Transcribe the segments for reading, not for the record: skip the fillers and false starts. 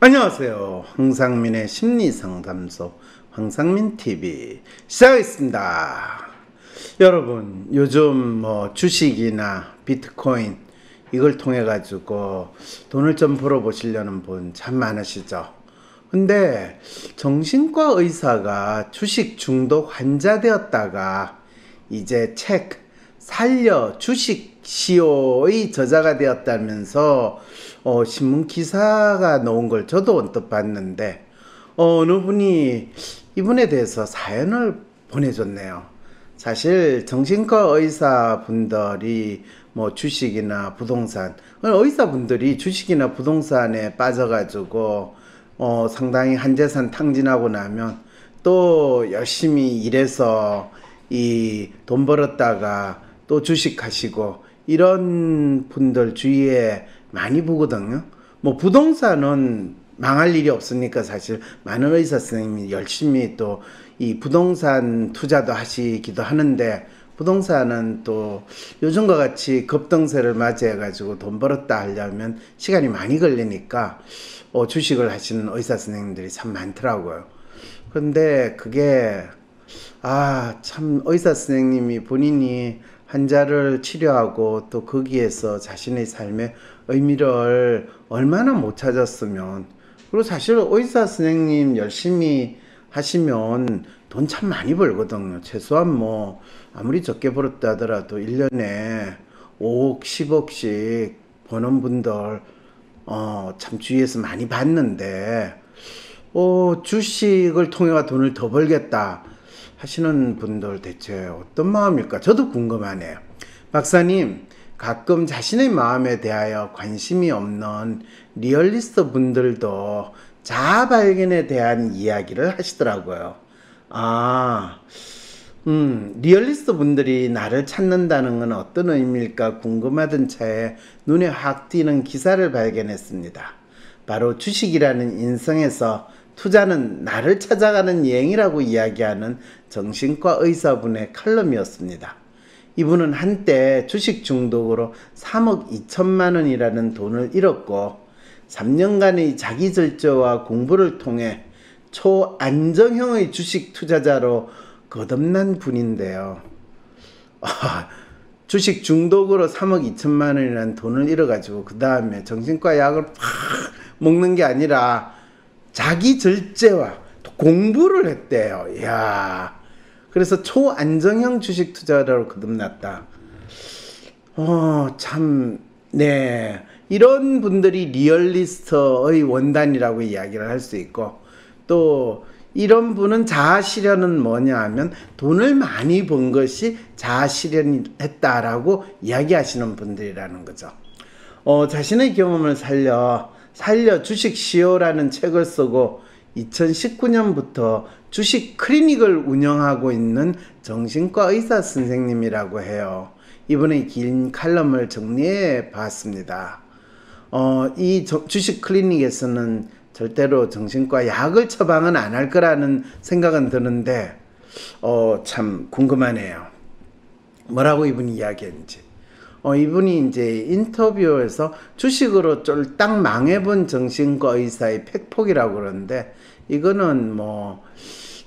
안녕하세요. 황상민의 심리상담소 황상민TV 시작하겠습니다. 여러분, 요즘 주식이나 비트코인 이걸 통해 가지고 돈을 좀 벌어 보시려는 분 참 많으시죠. 근데 정신과 의사가 주식 중독 환자 되었다가 이제 책 살려 주식시오의 저자가 되었다면서 신문 기사가 나온 걸 저도 언뜻 봤는데 어느 분이 이분에 대해서 사연을 보내줬네요. 사실 정신과 의사분들이 주식이나 부동산, 의사분들이 주식이나 부동산에 빠져가지고 상당히 한재산 탕진하고 나면 또 열심히 일해서 이 돈 벌었다가 또 주식하시고 이런 분들 주위에 많이 보거든요. 부동산은 망할 일이 없으니까 사실 많은 의사 선생님이 열심히 또 이 부동산 투자도 하시기도 하는데, 부동산은 또 요즘과 같이 급등세를 맞이해 가지고 돈 벌었다 하려면 시간이 많이 걸리니까 주식을 하시는 의사 선생님들이 참 많더라고요. 근데 그게 참 의사 선생님이 본인이 환자를 치료하고 또 거기에서 자신의 삶의 의미를 얼마나 못 찾았으면, 그리고 사실 의사 선생님 열심히 하시면 돈 참 많이 벌거든요. 최소한 아무리 적게 벌었다 하더라도 1년에 5억 10억씩 버는 분들 참 주위에서 많이 봤는데 주식을 통해 돈을 더 벌겠다 하시는 분들 대체 어떤 마음일까? 저도 궁금하네요. 박사님, 가끔 자신의 마음에 대하여 관심이 없는 리얼리스트 분들도 자아 발견에 대한 이야기를 하시더라고요. 리얼리스트 분들이 나를 찾는다는 건 어떤 의미일까 궁금하던 차에 눈에 확 띄는 기사를 발견했습니다. 바로 주식이라는 인생에서 투자는 나를 찾아가는 여행이라고 이야기하는 정신과 의사분의 칼럼이었습니다. 이분은 한때 주식 중독으로 3억 2천만 원이라는 돈을 잃었고 3년간의 자기 절제와 공부를 통해 초안정형의 주식 투자자로 거듭난 분인데요. 주식 중독으로 3억 2천만 원이라는 돈을 잃어가지고 그 다음에 정신과 약을 팍 먹는 게 아니라 자기 절제와 공부를 했대요. 이야. 그래서 초안정형 주식 투자자로 거듭났다. 네. 이런 분들이 리얼리스트의 원단이라고 이야기를 할 수 있고, 또 이런 분은 자아 실현은 뭐냐 하면 돈을 많이 번 것이 자아 실현했다라고 이야기하시는 분들이라는 거죠. 자신의 경험을 살려 주식시오라는 책을 쓰고 2019년부터 주식 클리닉을 운영하고 있는 정신과 의사 선생님이라고 해요. 이번에 긴 칼럼을 정리해 봤습니다. 이 주식 클리닉에서는 절대로 정신과 약을 처방은 안 할 거라는 생각은 드는데 참 궁금하네요. 뭐라고 이분이 이야기했는지. 이분이 이제 인터뷰에서 주식으로 쫄딱 망해본 정신과 의사의 팩폭이라고 그러는데, 이거는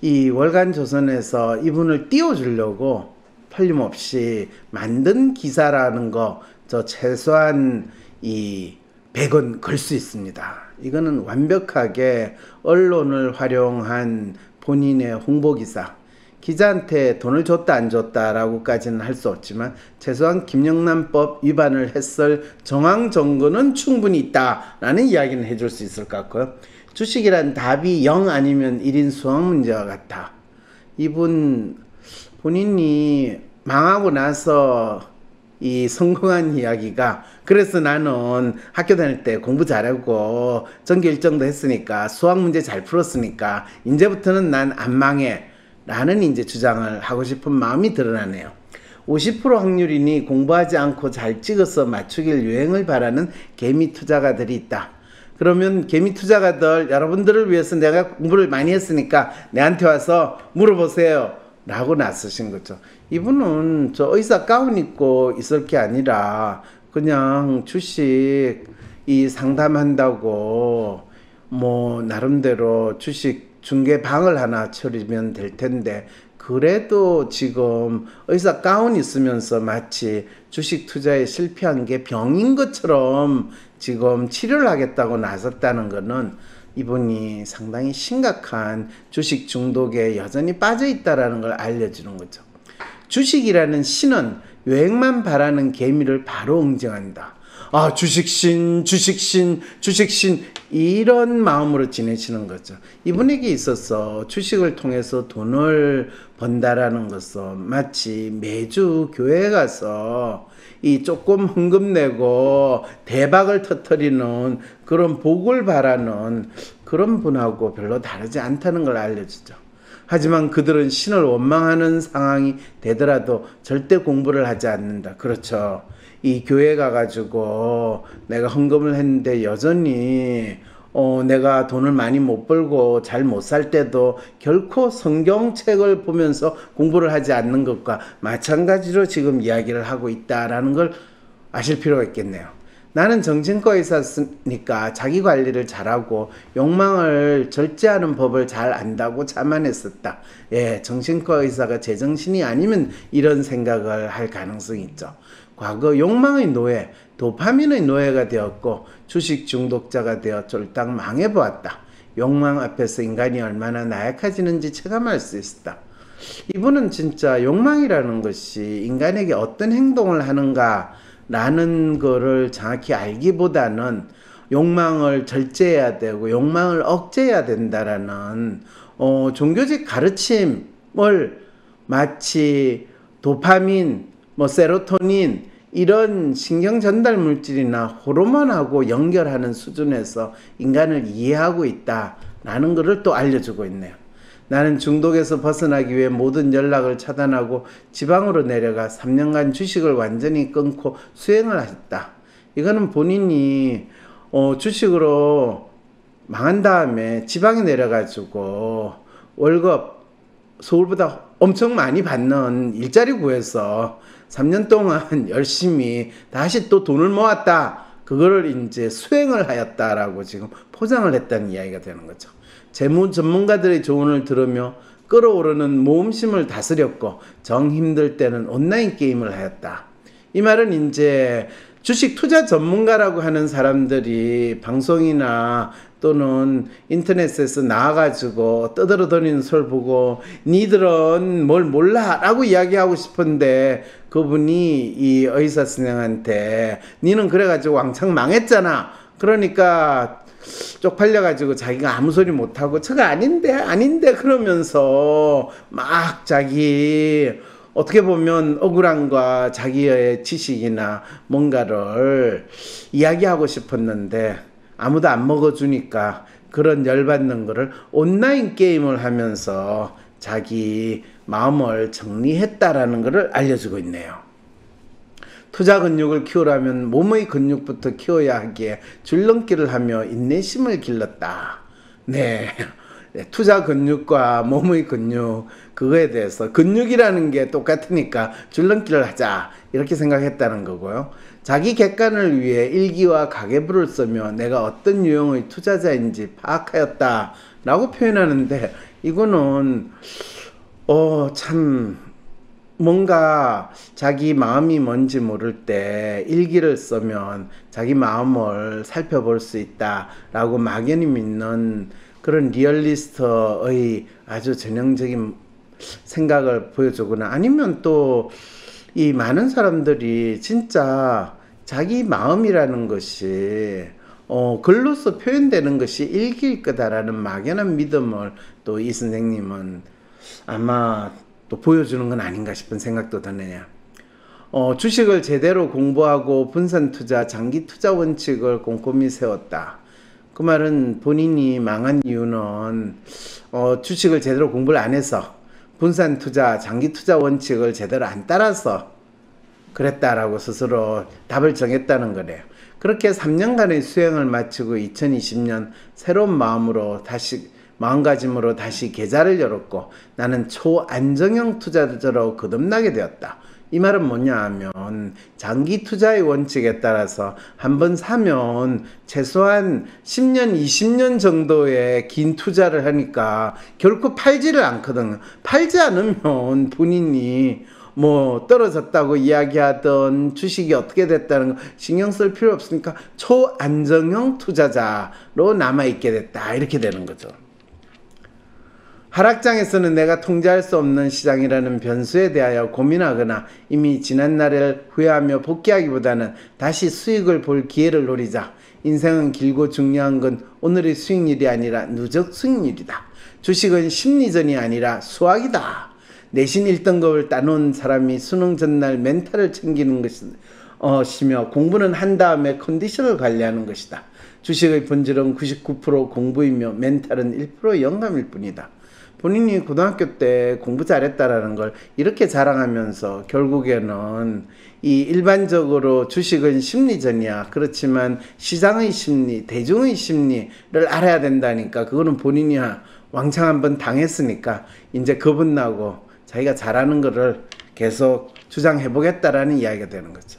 이 월간조선에서 이분을 띄워주려고 틀림없이 만든 기사라는 거, 최소한 이 100원 걸 수 있습니다. 이거는 완벽하게 언론을 활용한 본인의 홍보기사, 기자한테 돈을 줬다 안 줬다라고까지는 할 수 없지만 최소한 김영란법 위반을 했을 정황 증거는 충분히 있다라는 이야기는 해줄 수 있을 것 같고요. 주식이란 답이 0 아니면 1인 수학 문제와 같다. 이분 본인이 망하고 나서 이 성공한 이야기가, 그래서 나는 학교 다닐 때 공부 잘하고 전교 1등도 했으니까 수학 문제 잘 풀었으니까 이제부터는 난 안 망해 라는 이제 주장을 하고 싶은 마음이 드러나네요. 50% 확률이니 공부하지 않고 잘 찍어서 맞추길 유행을 바라는 개미 투자가들이 있다. 그러면 개미 투자가들, 여러분들을 위해서 내가 공부를 많이 했으니까 내한테 와서 물어보세요 라고 나서신 거죠. 이분은 저 의사 가운 입고 있을 게 아니라 그냥 주식 이 상담한다고 뭐 나름대로 주식 중개방을 하나 차리면 될 텐데, 그래도 지금 의사 가운 있으면서 마치 주식 투자에 실패한 게 병인 것처럼 지금 치료를 하겠다고 나섰다는 거는 이분이 상당히 심각한 주식 중독에 여전히 빠져 있다라는 걸 알려주는 거죠. 주식이라는 신은 유행만 바라는 개미를 바로 응징한다. 아, 주식신, 주식신, 주식신, 이런 마음으로 지내시는 거죠. 이분에게 있어서 주식을 통해서 돈을 번다라는 것은 마치 매주 교회에 가서 이 조금 헌금 내고 대박을 터뜨리는 그런 복을 바라는 그런 분하고 별로 다르지 않다는 걸 알려주죠. 하지만 그들은 신을 원망하는 상황이 되더라도 절대 공부를 하지 않는다. 그렇죠. 이 교회 가가지고 내가 헌금을 했는데 여전히 내가 돈을 많이 못 벌고 잘 못 살 때도 결코 성경책을 보면서 공부를 하지 않는 것과 마찬가지로 지금 이야기를 하고 있다라는 걸 아실 필요가 있겠네요. 나는 정신과 의사니까 자기 관리를 잘하고 욕망을 절제하는 법을 잘 안다고 자만했었다. 예, 정신과 의사가 제정신이 아니면 이런 생각을 할 가능성이 있죠. 과거 욕망의 노예, 도파민의 노예가 되었고 주식 중독자가 되어 쫄딱 망해보았다. 욕망 앞에서 인간이 얼마나 나약해지는지 체감할 수 있었다. 이분은 진짜 욕망이라는 것이 인간에게 어떤 행동을 하는가 라는 거를 정확히 알기보다는 욕망을 절제해야 되고 욕망을 억제해야 된다라는 종교적 가르침을 마치 도파민, 세로토닌 이런 신경 전달 물질이나 호르몬하고 연결하는 수준에서 인간을 이해하고 있다라는 것을 또 알려주고 있네요. 나는 중독에서 벗어나기 위해 모든 연락을 차단하고 지방으로 내려가 3년간 주식을 완전히 끊고 수행을 했다. 이거는 본인이 주식으로 망한 다음에 지방에 내려가지고 월급 서울보다 엄청 많이 받는 일자리 구해서 3년 동안 열심히 다시 또 돈을 모았다. 그거를 이제 수행을 하였다라고 지금 포장을 했다는 이야기가 되는 거죠. 재무 전문가들의 조언을 들으며 끓어오르는 모험심을 다스렸고 정 힘들 때는 온라인 게임을 하였다. 이 말은 이제 주식 투자 전문가라고 하는 사람들이 방송이나 또는 인터넷에서 나와가지고 떠들어다니는 소리를 보고 니들은 뭘 몰라 라고 이야기하고 싶은데 그분이 이 의사 선생한테 니는 그래가지고 왕창 망했잖아. 그러니까 쪽팔려가지고 자기가 아무 소리 못하고 저거 아닌데 그러면서 막 자기 어떻게 보면 억울함과 자기의 지식이나 뭔가를 이야기하고 싶었는데 아무도 안 먹어주니까 그런 열받는 거를 온라인 게임을 하면서 자기 마음을 정리했다라는 것을 알려주고 있네요. 투자 근육을 키우려면 몸의 근육부터 키워야 하기에 줄넘기를 하며 인내심을 길렀다. 네. 투자 근육과 몸의 근육, 그거에 대해서 근육이라는 게 똑같으니까 줄넘기를 하자 이렇게 생각했다는 거고요. 자기 객관을 위해 일기와 가계부를 쓰며 내가 어떤 유형의 투자자인지 파악하였다 라고 표현하는데 이거는 참 뭔가 자기 마음이 뭔지 모를 때 일기를 쓰면 자기 마음을 살펴볼 수 있다 라고 막연히 믿는 그런 리얼리스트의 아주 전형적인 생각을 보여주거나 아니면 또 이 많은 사람들이 진짜 자기 마음이라는 것이 글로서 표현되는 것이 일기일 거다라는 막연한 믿음을 또 이 선생님은 아마 또 보여주는 건 아닌가 싶은 생각도 드네요. 주식을 제대로 공부하고 분산 투자, 장기 투자 원칙을 꼼꼼히 세웠다. 그 말은 본인이 망한 이유는 주식을 제대로 공부를 안 해서 분산 투자, 장기 투자 원칙을 제대로 안 따라서 그랬다라고 스스로 답을 정했다는 거래요. 그렇게 3년간의 수행을 마치고 2020년 새로운 마음가짐으로 다시 계좌를 열었고 나는 초안정형 투자자로 거듭나게 되었다. 이 말은 뭐냐 하면 장기 투자의 원칙에 따라서 한번 사면 최소한 10년, 20년 정도의 긴 투자를 하니까 결코 팔지를 않거든요. 팔지 않으면 본인이 뭐 떨어졌다고 이야기하던 주식이 어떻게 됐다는 거 신경 쓸 필요 없으니까 초안정형 투자자로 남아있게 됐다. 이렇게 되는 거죠. 하락장에서는 내가 통제할 수 없는 시장이라는 변수에 대하여 고민하거나 이미 지난 날을 후회하며 복귀하기보다는 다시 수익을 볼 기회를 노리자. 인생은 길고 중요한 건 오늘의 수익률이 아니라 누적 수익률이다. 주식은 심리전이 아니라 수학이다. 내신 1등급을 따놓은 사람이 수능 전날 멘탈을 챙기는 것이며 공부는 한 다음에 컨디션을 관리하는 것이다. 주식의 본질은 99% 공부이며 멘탈은 1% 영감일 뿐이다. 본인이 고등학교 때 공부 잘했다라는 걸 이렇게 자랑하면서 결국에는 이 일반적으로 주식은 심리전이야. 그렇지만 시장의 심리, 대중의 심리를 알아야 된다니까. 그거는 본인이 왕창 한번 당했으니까 이제 겁은 나고 자기가 잘하는 거를 계속 주장해 보겠다라는 이야기가 되는 거죠.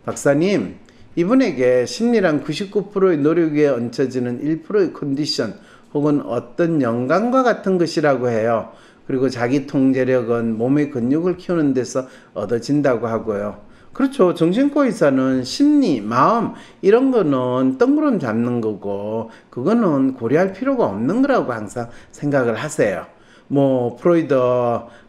박사님, 이분에게 심리란 99%의 노력 위에 얹혀지는 1%의 컨디션 혹은 어떤 영감과 같은 것이라고 해요. 그리고 자기 통제력은 몸의 근육을 키우는 데서 얻어진다고 하고요. 그렇죠. 정신과 의사는 심리, 마음 이런 거는 뜬구름 잡는 거고 그거는 고려할 필요가 없는 거라고 항상 생각을 하세요. 뭐 프로이드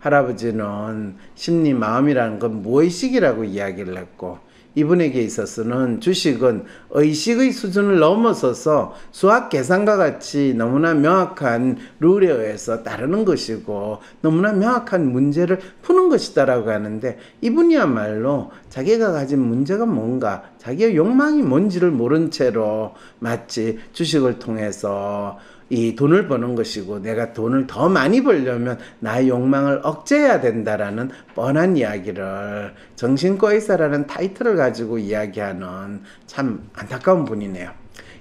할아버지는 심리, 마음이라는 건 무의식이라고 이야기를 했고 이분에게 있어서는 주식은 의식의 수준을 넘어서서 수학 계산과 같이 너무나 명확한 룰에 의해서 따르는 것이고 너무나 명확한 문제를 푸는 것이다라고 하는데 이분이야말로 자기가 가진 문제가 뭔가 자기의 욕망이 뭔지를 모른 채로 마치 주식을 통해서 이 돈을 버는 것이고 내가 돈을 더 많이 벌려면 나의 욕망을 억제해야 된다라는 뻔한 이야기를 정신과 의사라는 타이틀을 가지고 이야기하는 참 안타까운 분이네요.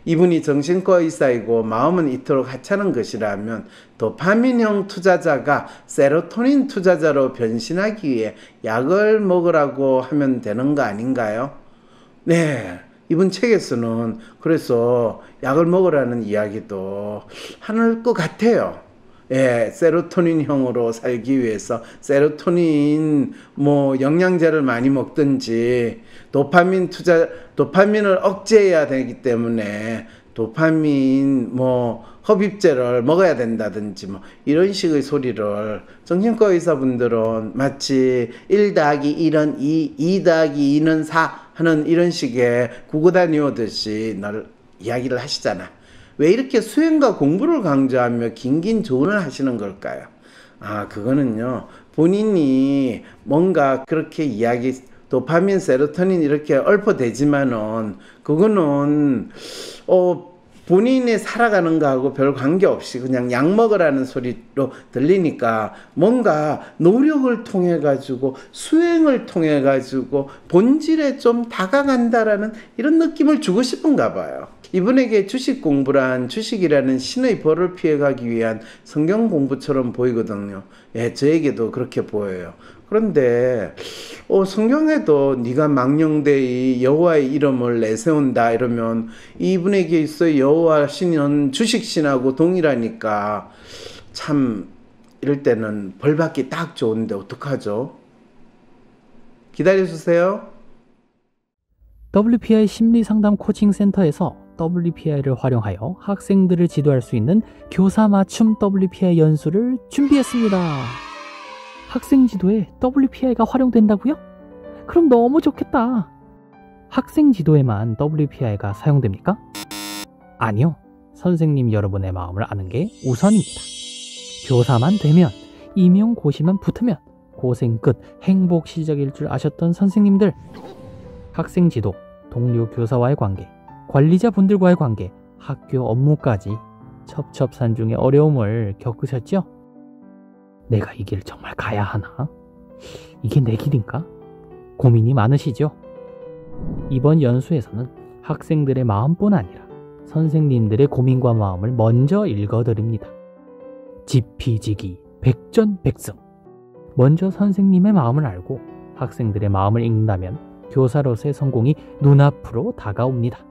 이분이 정신과 의사이고 마음은 이토록 하찮은 것이라면 도파민형 투자자가 세로토닌 투자자로 변신하기 위해 약을 먹으라고 하면 되는 거 아닌가요? 네. 이분 책에서는 그래서 약을 먹으라는 이야기도 하는 것 같아요. 예, 세로토닌형으로 살기 위해서 세로토닌 뭐 영양제를 많이 먹든지 도파민을 억제해야 되기 때문에 도파민 뭐 흡입제를 먹어야 된다든지 뭐 이런 식의 소리를 정신과 의사분들은 마치 1 더하기 1은 2, 2 더하기 2는 4 하는 이런 식의 구구단 외우듯이 늘 이야기를 하시잖아. 왜 이렇게 수행과 공부를 강조하며 긴긴 조언을 하시는 걸까요? 아, 그거는요. 본인이 뭔가 그렇게 도파민, 세로토닌 이렇게 얽혀대지만은 그거는 본인이 살아가는 거하고 별 관계없이 그냥 약 먹으라는 소리로 들리니까 뭔가 노력을 통해 가지고 수행을 통해 가지고 본질에 좀 다가간다라는 이런 느낌을 주고 싶은가 봐요. 이분에게 주식 공부란 주식이라는 신의 벌을 피해가기 위한 성경 공부처럼 보이거든요. 예, 저에게도 그렇게 보여요. 그런데 성경에도 네가 망령되이 여호와의 이름을 내세운다 이러면 이분에게 있어 여호와 신은 주식신하고 동일하니까 참 이럴 때는 벌받기 딱 좋은데 어떡하죠? 기다려주세요. WPI 심리상담 코칭센터에서 WPI를 활용하여 학생들을 지도할 수 있는 교사 맞춤 WPI 연수를 준비했습니다. 학생 지도에 WPI가 활용된다고요? 그럼 너무 좋겠다. 학생 지도에만 WPI가 사용됩니까? 아니요. 선생님 여러분의 마음을 아는 게 우선입니다. 교사만 되면, 임용고시만 붙으면 고생 끝 행복 시작일 줄 아셨던 선생님들, 학생 지도, 동료 교사와의 관계, 관리자분들과의 관계, 학교 업무까지 첩첩산중의 어려움을 겪으셨죠? 내가 이 길 정말 가야 하나? 이게 내 길인가? 고민이 많으시죠? 이번 연수에서는 학생들의 마음뿐 아니라 선생님들의 고민과 마음을 먼저 읽어드립니다. 지피지기, 백전백승. 먼저 선생님의 마음을 알고 학생들의 마음을 읽는다면 교사로서의 성공이 눈앞으로 다가옵니다.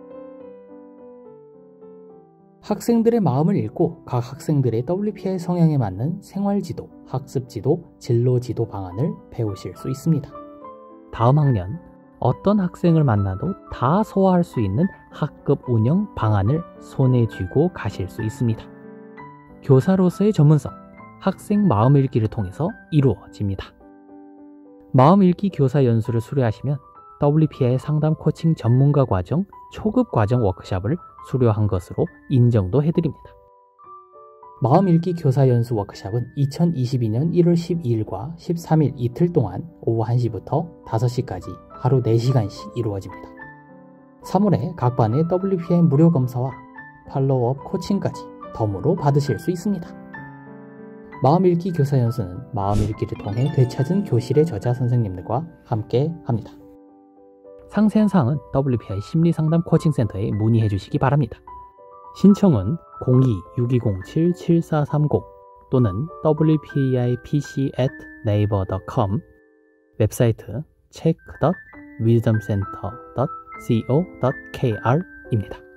학생들의 마음을 읽고 각 학생들의 WPI 성향에 맞는 생활지도, 학습지도, 진로지도 방안을 배우실 수 있습니다. 다음 학년 어떤 학생을 만나도 다 소화할 수 있는 학급 운영 방안을 손에 쥐고 가실 수 있습니다. 교사로서의 전문성, 학생 마음 읽기를 통해서 이루어집니다. 마음 읽기 교사 연수를 수료하시면 WPI 상담 코칭 전문가 과정 초급 과정 워크숍을 수료한 것으로 인정도 해드립니다. 마음 읽기 교사 연수 워크숍은 2022년 1월 12일과 13일 이틀 동안 오후 1시부터 5시까지 하루 4시간씩 이루어집니다. 3월에 각 반의 WPI 무료 검사와 팔로우업 코칭까지 덤으로 받으실 수 있습니다. 마음 읽기 교사 연수는 마음 읽기를 통해 되찾은 교실의 저자 선생님들과 함께 합니다. 상세한 사항은 WPI 심리상담 코칭센터에 문의해 주시기 바랍니다. 신청은 02-6207-7430 또는 wpipc@naver.com, 웹사이트 check.wisdomcenter.co.kr입니다.